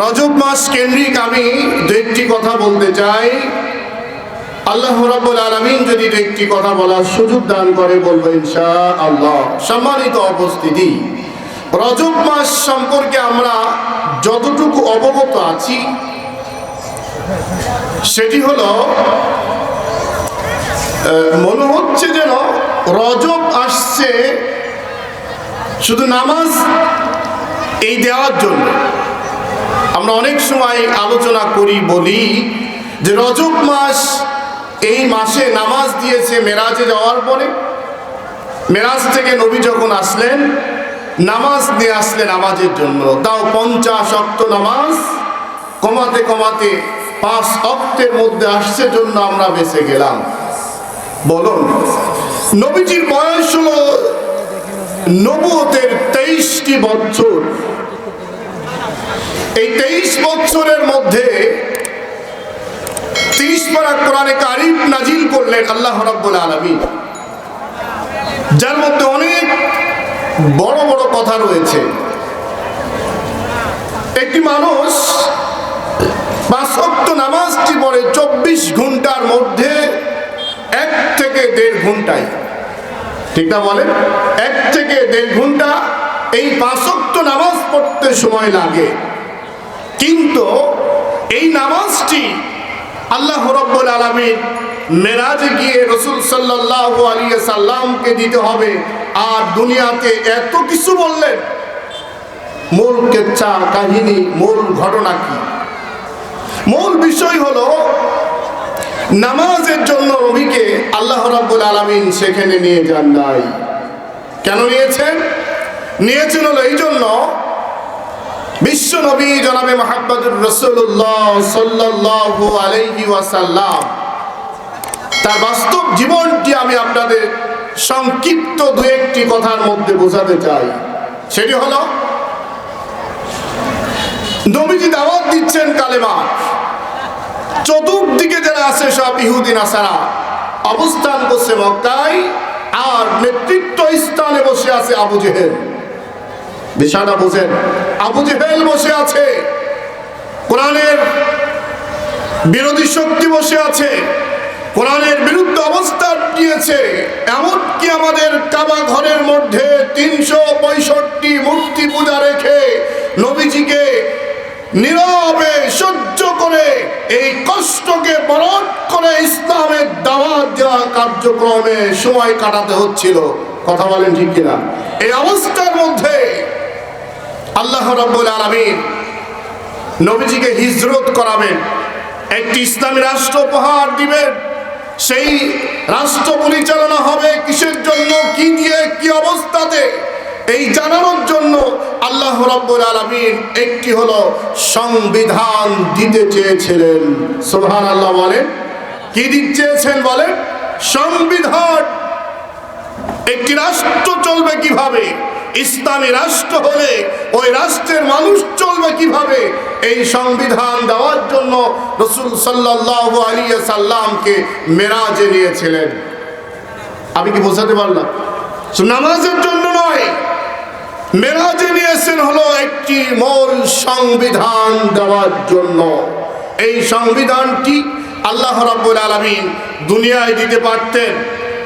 রজব মাস কেন্দ্রিক আমি দু একটি কথা বলতে চাই। আল্লাহ রাব্বুল আলামিন যদি দু একটি কথা বলার সুযোগ দান করে বলবো ইনশাআল্লাহ। সম্মানিত উপস্থিতি, রজব মাস সম্পর্কে আমরা যতটুকু অবগত আছি সেটি হলো, মনে হচ্ছে যেন রজব আসছে শুধু নামাজ এই দেওয়ার জন্য। আমরা অনেক সময় আলোচনা করি, বলি যে রজব মাস, এই মাসে নামাজ দিয়েছে মেরাজে যাওয়ার পরে। মেরাজ থেকে নবী যখন আসলেন, নামাজ নিয়ে আসলেন নামাজের জন্য, তাও 50 ওয়াক্ত নামাজ কমাতে কমাতে 5 ওয়াক্তের মধ্যে আসছে জন্য আমরা বেঁচে গেলাম। বলুন, নবীজির বয়স হলো নবুয়তের 23টি বছর। এই 23 বছরের মধ্যে 30 পারা কোরআনে কারীম নাজিল করলেন আল্লাহ রাব্বুল আলামিন, যার মধ্যে অনেক বড় বড় কথা রয়েছে। একটি মানুষ 5 ওয়াক্ত নামাজটি পড়ে 24 ঘন্টার মধ্যে 1 থেকে 1.5 ঘন্টায়, ঠিক না বলেন? 1 থেকে 1.5 ঘন্টা এই 5 ওয়াক্ত নামাজ পড়তে সময় লাগে। কিন্তু এই নামাজটি আল্লাহ রাব্বুল আলামিন মেরাজে গিয়ে রাসূল সাল্লাল্লাহু আলাইহি সাল্লামকে দিতে হবে। আর দুনিয়াতে এত কিছু বললেন, মূল কেচ্ছা কাহিনী, মূল ঘটনা কি? মূল বিষয় হলো, নামাজের জন্য নবীকে আল্লাহ রাব্বুল আলামিন সেখানে নিয়ে যান নাই। কেন নিয়েছেন? নিয়েছেন হলো এই জন্য, বিশ্ব নবী জনাবে মুহাম্মদুর রাসূলুল্লাহ সাল্লাল্লাহু আলাইহি ওয়াসাল্লাম তার বাস্তব জীবনটি আমি আপনাদের সংক্ষিপ্ত দু একটি কথার মধ্যে বোঝাতে চাই। সেটি হলো, নবীজি দাওয়াত দিচ্ছেন কালেমা। চতুর্দিকে যারা আছে সব ইহুদি নাসারা অবস্থান করছে মক্কায়, আর নেতৃত্ব স্থানে বসে আছে আবু জেহেল। বিষয়টা বোঝেন, আবু জেহেল বসে আছে, কোরআনের বিরোধী শক্তি বসে আছে, কোরআনের বিরুদ্ধে অবস্থান নিয়েছে। এমনকি আমাদের কাবা ঘরের মধ্যে 365 মূর্তি পূজা রেখে নবীজিকে নীরবে সহ্য করে এই কষ্টকে বরণ করে ইসলামের দাওয়াত দেওয়া কার্যক্রমে সময় কাটাতে হচ্ছিল। কথা বলেন ঠিক কিনা? এই অবস্থার মধ্যে আল্লাহ রাব্বুল আলামিন নবীজিকে হিজরত করাবেন, একটি ইসলামী রাষ্ট্র উপহার দিবেন। সেই রাষ্ট্র পরিচালনা হবে কিসের জন্য, কি দিয়ে, কি অবস্থাতে, এই জানানোর জন্য আল্লাহ রাব্বুল আলামিন একটি হলো সংবিধান দিতে চেয়েছিলেন। সুবহানাল্লাহ বলেন। কি দিতে চেয়েছেন বলেন? সংবিধান। একটি রাষ্ট্র চলবে কিভাবে, ইসলামী রাষ্ট্র হলে ওই রাষ্ট্রের মানুষ চলবে কিভাবে, এই সংবিধান দেওয়ার জন্য রাসূল সাল্লাল্লাহু আলাইহি সাল্লামকে মেরাজে নিয়েছিলেন। আমি কি বোঝাতে পারলাম? নামাজের জন্য নয়, মেরাজে নিয়েছেন হলো একটি মূল সংবিধান দেওয়ার জন্য। এই সংবিধানটি আল্লাহ রাব্বুল আলামিন দুনিয়ায় দিতে পারতেন,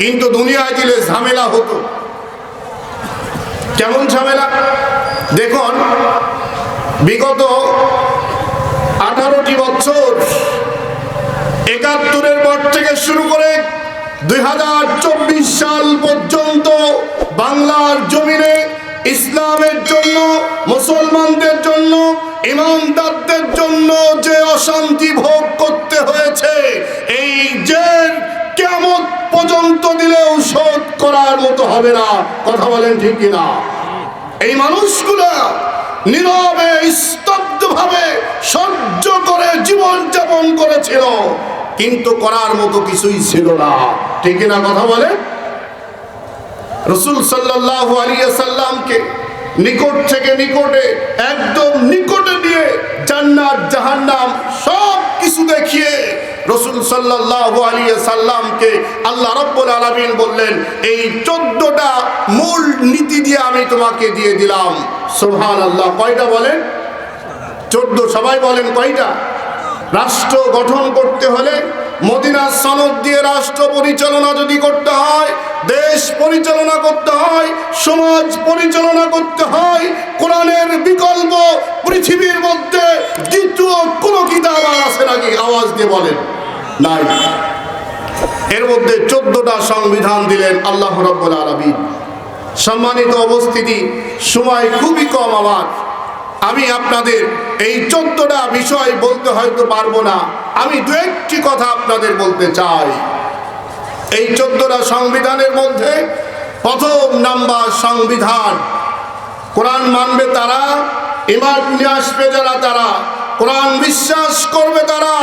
কিন্তু দুনিয়ায় দিলে ঝামেলা হতো। কেমন ঝামেলা? দেখুন, বিগত 18টি বছর, 71-এর পর থেকে শুরু করে 2024 সাল পর্যন্ত বাংলার জমিনে ইসলামের জন্য, মুসলমানদের জন্য, ইমানদারদের জন্য যে অশান্তি ভোগ করতে হয়েছে, এই যে কিয়ামত পর্যন্ত দিলেও শোধ করার মতো হবে না। কথা বলেন ঠিক কিনা? এই মানুষগুলা নীরবে স্তব্ধভাবে সহ্য করে জীবন যাপন করেছিল, কিন্তু করার মতো কিছুই ছিল না। ঠিক কিনা? কথা বলে। রাসূল সাল্লাল্লাহু আলাইহি সাল্লামকে নিকট থেকে নিকটে, একদম নিকটে নিয়ে জান্নাত জাহান্নাম সব কিছু দেখিয়ে রাসূল সাল্লাল্লাহু আলাইহি সাল্লামকে আল্লাহ রাব্বুল আলামিন বললেন, এই 14টা মূল নীতি দিয়ে আমি তোমাকে দিয়ে দিলাম। সুবহানাল্লাহ। কয়টা বলেন? 14 সবাই বলেন কয়টা? রাষ্ট্র গঠন করতে হলে মদিনার সনদ দিয়ে রাষ্ট্র পরিচালনা যদি করতে হয়, দেশ পরিচালনা করতে হয়, সমাজ পরিচালনা করতে হয়, কোরআনের বিকল্প পৃথিবীর মধ্যে দ্বিতীয় কোনো কিতাব আছে নাকি? আওয়াজ দিয়ে বলেন নাই। এর মধ্যে 14টা সংবিধান দিলেন আল্লাহ রাব্বুল আলামিন। সম্মানিত উপস্থিতি, সময় খুবই কম আমার। আমি আপনাদের এই 14টা বিষয় বলতে হয়তো পারবো না, আমি দু একটি কথা আপনাদের বলতে চাই। এই 14টা সংবিধানের মধ্যে প্রথম নাম্বার সংবিধান, কোরআন মানবে তারা, ঈমান নিয়ে আসবে যারা তারা, কোরআন বিশ্বাস করবে তারা,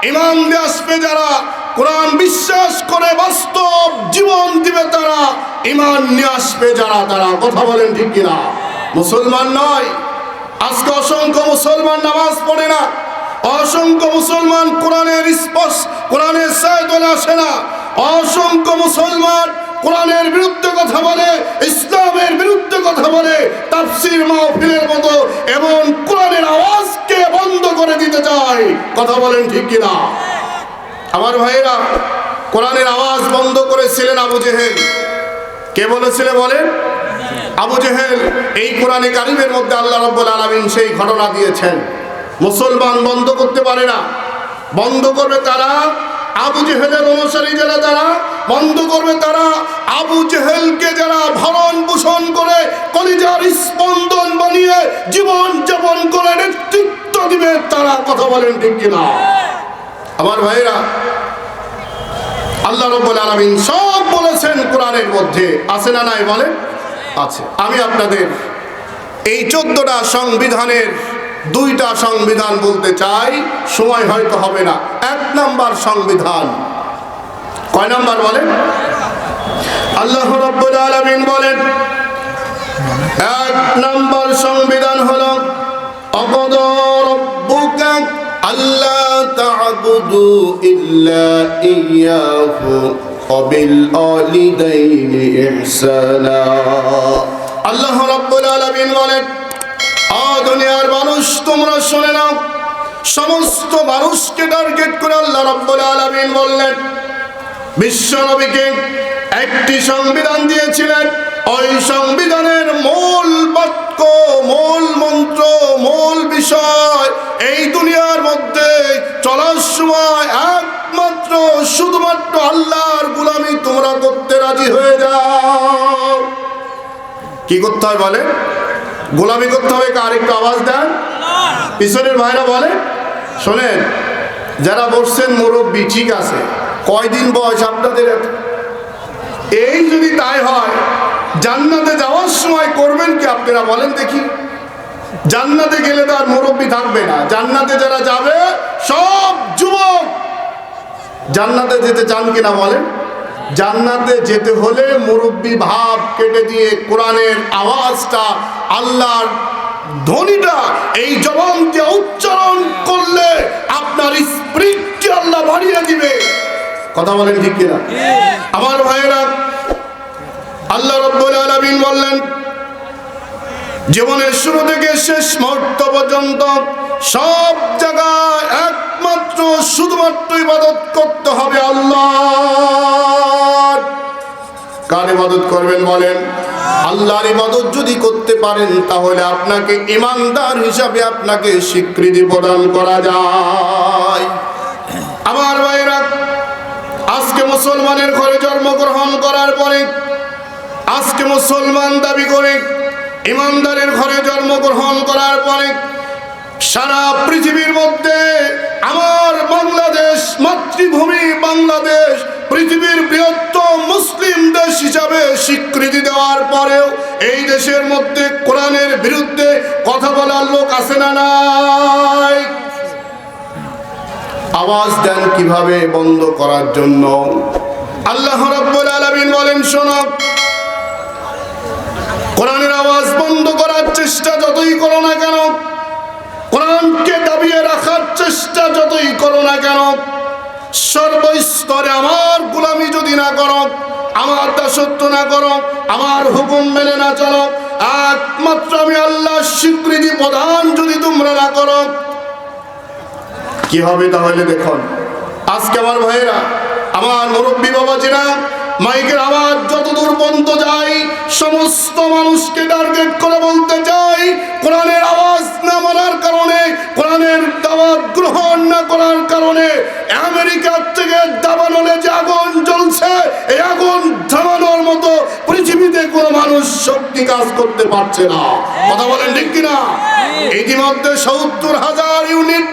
ঈমান নিয়ে আসবে যারা, কোরআন বিশ্বাস করে বাস্তব জীবন দিবে তারা, ঈমান নিয়ে আসবে যারা তারা। কথা বলেন ঠিক কিনা? মুসলমান নয়। আজকে অসংখ্য মুসলমান নামাজ পড়ে না, অসংখ্য মুসলমান কোরআনের সায়তলে আসে না, অসংখ্য মুসলমান কোরআনের বিরুদ্ধে কথা বলে, ইসলামের বিরুদ্ধে কথা বলে, তাফসীর মাহফিলের মতো এবং কোরআনের আওয়াজকে বন্ধ করে দিতে চায়। কথা বলেন ঠিক কিনা? আমার ভাইয়েরা, কোরআনের আওয়াজ বন্ধ করেছিলেন আবু জেহেল। কে বলেছিলেন বলেন? আবু জেহেল। এই কোরআনে কারিমের মধ্যে আল্লাহ রাব্বুল আলামিন সেই ঘটনা দিয়েছেন। মুসলমান বন্ধ করতে পারে না। বন্ধ করবে তারা, আবু জেহেলের অনুসারী যারা তারা বন্ধ করবে তারা, আবু জেহেলকে যারা ভরণ পোষণ করে কলিজার স্পন্দন বানিয়ে জীবন যাপন করে নেতৃত্ব দিবে তারা। কথা বলেন ঠিক কিনা? আমার ভাইরা, আল্লাহ রাব্বুল আলামিন সব বলেছেন কোরআনের মধ্যে, আছে না নাই বলেন? আছে। আমি আপনাদের এই 14টা সংবিধানের 2টা সংবিধান বলতে চাই, সময় হয়তো হবে না। 1 নাম্বার সংবিধান, কয় নাম্বার বলেন? আল্লাহ রাব্বুল আলামিন বলেন 1 নাম্বার সংবিধান হলো আকাদা রাব্বুকা আল্লা তা'বুদু ইল্লা ইয়্যাহু ওয়া বিল ওয়ালিদাইনি ইহসানা। আল্লাহ রাব্বুল আলামিন বলেন, ও দুনিয়ার মানুষ তোমরা শুনে নাও। সমস্ত মানুষকে টার্গেট করে আল্লাহ রাব্বুল আলামিন বললেন, বিশ্ব নবীকে একটি সংবিধান দিয়েছিলেন। ওই সংবিধানের মূল বাক্য, মূল মন্ত্র, মূল বিষয়, এই দুনিয়ার মধ্যে চলার সময় একমাত্র শুধুমাত্র আল্লাহর গোলামি তোমরা করতে রাজি হয়ে যাও। কি করতে হয় বলে? গোলামি করতে হবে। কার? একটু আওয়াজ দেন। পিছনের ভাইরা বলে, শোনেন, যারা বসছেন মুরব্বী, ঠিক আছে, কয়দিন বয়স আপনাদের? এই যদি তাই হয়, জান্নাতে যাওয়ার সময় করবেন কি আপনারা বলেন দেখি? জান্নাতে গেলে তো আর মুরব্বী থাকবে না। জান্নাতে যারা যাবে সব যুবক। জান্নাতে যেতে চান কিনা বলেন? জান্নাতে যেতে হলে মুরব্বী ভাব কেটে দিয়ে কোরআনের আওয়াজটা, আল্লাহর ধ্বনিটা এই জবান দিয়ে উচ্চারণ করলে আপনার স্পিরিটকে আল্লাহ বাড়িয়ে দিবে। কথা বলেন ঠিক কিনা? আমার ভাইয়েরা, আল্লাহ রাব্বুল আলামিন বললেন, জীবনের শুরু থেকে শেষ মুহূর্ত পর্যন্ত সব জায়গায় একমাত্র শুধুমাত্র ইবাদত করতে হবে আল্লাহর। কার ইবাদত করবেন বলেন? আল্লাহর ইবাদত যদি করতে পারেন তাহলে আপনাকে ঈমানদার হিসাবে আপনাকে স্বীকৃতি প্রদান করা যায়। আমার ভাইরা, আজকে মুসলমানের ঘরে জন্মগ্রহণ করার পরে, আজকে মুসলমান দাবি করে ঈমানদারের ঘরে জন্মগ্রহণ করার পরে সারা পৃথিবীর মধ্যে আমার বাংলাদেশ, মাতৃভূমি বাংলাদেশ, পৃথিবীর বৃহত্তম মুসলিম দেশ হিসাবে স্বীকৃতি দেওয়ার পরেও এই দেশের মধ্যে কোরআনের বিরুদ্ধে কথা বলার লোক আছে না নাই? আওয়াজ দেন কিভাবে বন্ধ করার জন্য। আল্লাহ রাব্বুল আলামিন বলেন, শোনো, কোরআনের আওয়াজ বন্ধ করার চেষ্টা যতই করো না কেন, কোরআনকে দাবিয়ে রাখার চেষ্টা যতই করো না কেন, সর্বস্তরে আমার গোলামি যদি না করো, আমার দাসত্ব না করো, আমার হুকুম মেনে না চলো, একমাত্র আমি আল্লাহর স্বীকৃতি প্রদান যদি তোমরা না করো, কি হবে তাহলে? দেখুন আজকে আমার ভাইয়েরা, আমার মুরব্বী বাবাজিরা, মাইকের আওয়াজ যতদূর পর্যন্ত যায় সমস্ত মানুষকে টার্গেট করে বলতে চাই, কোরআনের আওয়াজ না মানার কারণে, কোরআনের দাওয়াত গ্রহণ না করার কারণে আমেরিকার থেকে দাবানলে যে আগুন জ্বলছে, এই আগুন থামানোর মতো পৃথিবীতে কোনো মানুষ শক্তি কাজ করতে পারছে না। কথা বলেন ঠিক কিনা? ইতিমধ্যে ৭০,০০০ ইউনিট,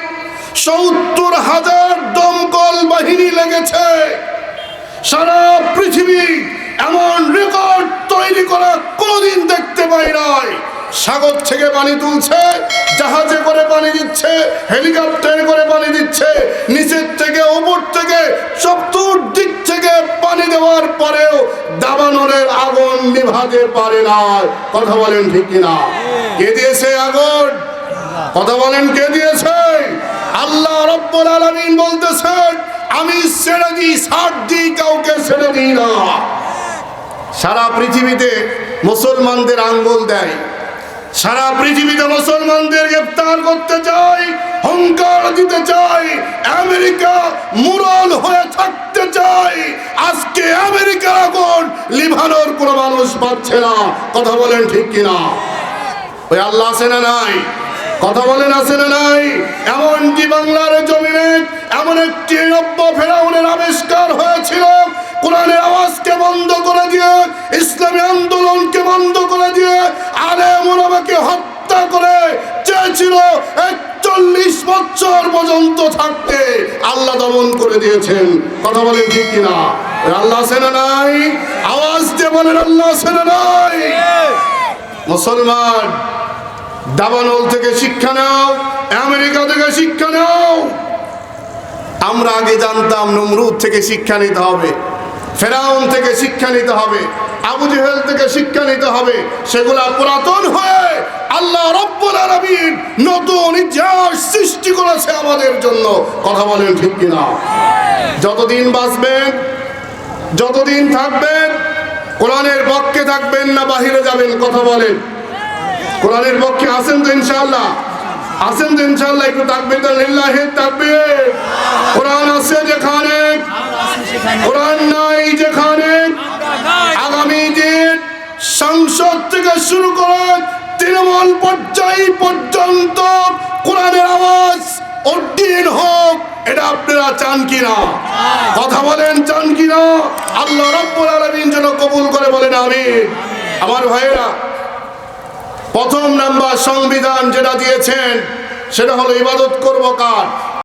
৭০,০০০ দমকল বাহিনী লেগেছে। সারা পৃথিবী এমন রেকর্ড তৈরি করা কোনোদিন দেখতে পাই নাই। সাগর থেকে পানি তুলছে, জাহাজে করে পানি দিচ্ছে, হেলিকপ্টারে করে পানি দিচ্ছে, নিচের থেকে উপর থেকে চতুর্দিক থেকে পানি দেওয়ার পরেও দাবানলের আগুন নিভাতে পারে না। কথা বলেন ঠিক কিনা? কে দিয়েছে আগুন? কথা বলেন কে দিয়েছে? আল্লাহ রাব্বুল আলামিন বলতেছেন, আমি ছেড়ে দিই, ছাড় দিই, কাউকে ছেড়ে দিই না। সারা পৃথিবীতে মুসলমানদের আঙ্গুল দেয়, সারা পৃথিবীতে মুসলমানদের গ্রেফতার করতে চাই, হুঙ্কার দিতে চাই, আমেরিকা মুরাল হয়ে থাকতে চাই। আজকে আমেরিকার আগুন লিভানোর কোনো মানুষ পাচ্ছে না। কথা বলেন ঠিক কিনা? ওই আল্লাহ আছে না নাই? কথা বলেন আছে না নাই? এমনকি বাংলার জমিনে এমন একটি নব্য ফেরাউনের আবিষ্কার হয়েছিল, কোরআনের আওয়াজকে বন্ধ করে দিয়ে, ইসলামী আন্দোলনকে বন্ধ করে দিয়ে আলেম ওলামাকে হত্যা করে চেয়েছিল ৪১ বছর পর্যন্ত থাকতে, আল্লাহ দমন করে দিয়েছেন। কথা বলেন ঠিক কিনা? আল্লাহ আছে না নাই? আওয়াজ দিয়ে বলেন আল্লাহ আছে না নাই? মুসলমান, দাবানল থেকে শিক্ষা নাও, আমেরিকা থেকে শিক্ষা নাও। আমরা আগে জানতাম নমরুদ থেকে শিক্ষা নিতে হবে, ফেরাউন থেকে শিক্ষা নিতে হবে, আবু জেহেল থেকে শিক্ষা নিতে হবে। সেগুলা পুরাতন হয়ে আল্লাহ রাব্বুল আলামিন নতুন ইতিহাস সৃষ্টি করেছে আমাদের জন্য। কথা বলেন ঠিক কিনা? যতদিন বাঁচবেন, যতদিন থাকবেন, কোরআনের পক্ষে থাকবেন না বাহিরে যাবেন? কথা বলেন। কোরআনের পক্ষে আছেন তো ইনশাআল্লাহ? আছেন তো ইনশাআল্লাহ? একটু তাকবীর দেন, লিল্লাহি তাকবীর। কোরআন আছে যেখানে, কোরআন নাই যেখানে, আগামী দিন সংসদ থেকে শুরু করে তৃণমূল পর্যায় পর্যন্ত কোরআনের আওয়াজ অর্ডিন হোক, এটা আপনারা চান কিনা? কথা বলেন, চান কিনা? আল্লাহ রাব্বুল আলামিন যেন কবুল করে, বলেন আমিন। আমার ভাইয়েরা, প্রথম নাম্বার সংবিধান যেটা দিয়েছেন সেটা হলো ইবাদত করবো কার?